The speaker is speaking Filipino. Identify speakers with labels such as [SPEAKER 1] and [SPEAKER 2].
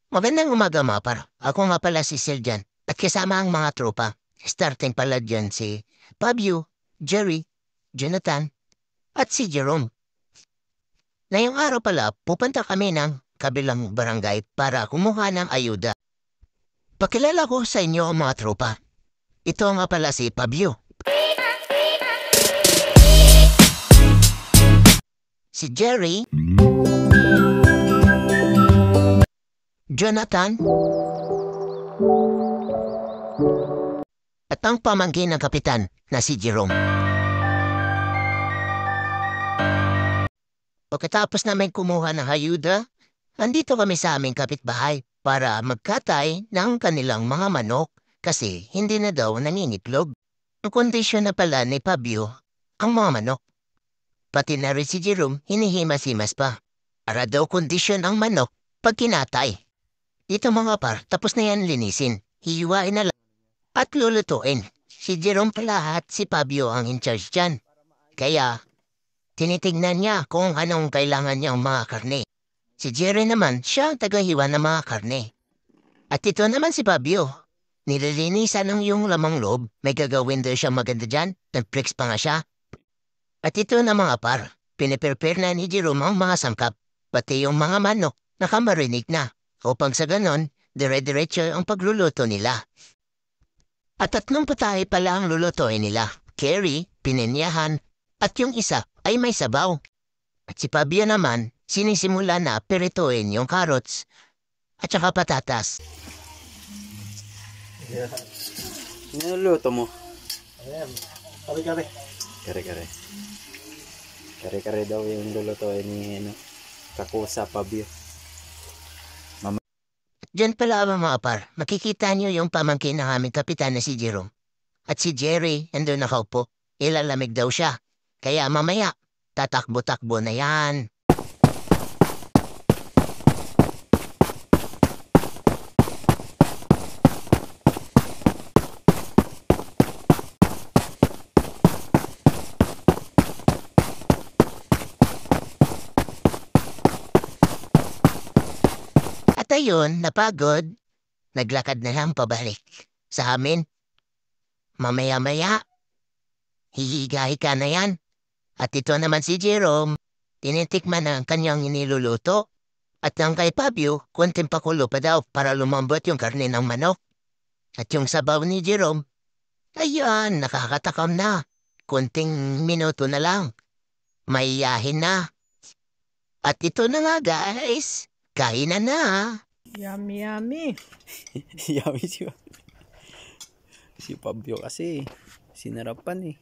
[SPEAKER 1] Magandang umaga mga par. Ako nga pala si Siljan at kasama ang mga tropa. Starting pala dyan si Fabio, Jerry, Jonathan at si Jerome. Ngayong araw pala pupunta kami ng kabilang barangay para kumuha ng ayuda. Pakilala ko sa inyo ang mga tropa. Ito nga pala si Fabio, si Jerry, Jonathan, at ang pamangkin ng kapitan na si Jerome. Pagkatapos namin kumuha ng ayuda, andito kami sa aming kapitbahay para magkatay ng kanilang mga manok kasi hindi na daw nangingitlog. Ang kondisyon na pala ni Fabio ang mga manok. Pati na rin si Jerome hinihimas-himas pa. Para daw kondisyon ang manok pag kinatay. Dito mga par, tapos na yan linisin. Hihiwain na lang at lulutuin. Si Jerome pala at si Fabio ang in charge dyan. Kaya tinitignan niya kung anong kailangan niyang mga karne. Si Jerry naman, siya ang tagahiwa ng mga karne. At ito naman si Fabio. Nililinisan ng yung lamang loob. May gagawin daw siya maganda dyan. Nag-flex pa nga siya. At ito na mga par, piniprepare na ni Jerome ang mga sangkap. Pati yung mga manok, nakamarinig na. Upang sa ganon, dire-diretso ang pagluluto nila. At tatlong patahe pala ang lulutuin nila. Curry, pininyahan, at yung isa ay may sabaw. At si Fabio naman, sinisimula na pirituin yung carrots at saka patatas.
[SPEAKER 2] Yeah. Niluluto mo?
[SPEAKER 3] Ayan, kare-kare.
[SPEAKER 2] Kare-kare. Kare-kare daw yung lulutuin ni Kakusa Fabio.
[SPEAKER 1] Diyan pala mga par, makikita niyo yung pamangkin ng aming kapitan na si Jerome. At si Jerry, andun nakaupo, ilalamig daw siya. Kaya mamaya, tatakbo-takbo na yan. At ayun, napagod, naglakad na lang pabalik sa amin. Mamaya-maya, hihiga-higa na yan. At ito naman si Jerome, tinitikman ang kanyang iniluluto. At ang kay Fabio, konting pakulo pa daw para lumambot yung karne ng manok. At yung sabaw ni Jerome, ayan, nakakatakam na. Konting minuto na lang. Maiyahin na. At ito na nga guys, kainan na.
[SPEAKER 4] Yummy, yummy.
[SPEAKER 2] Yummy si Fabio kasi. Sinarapan eh.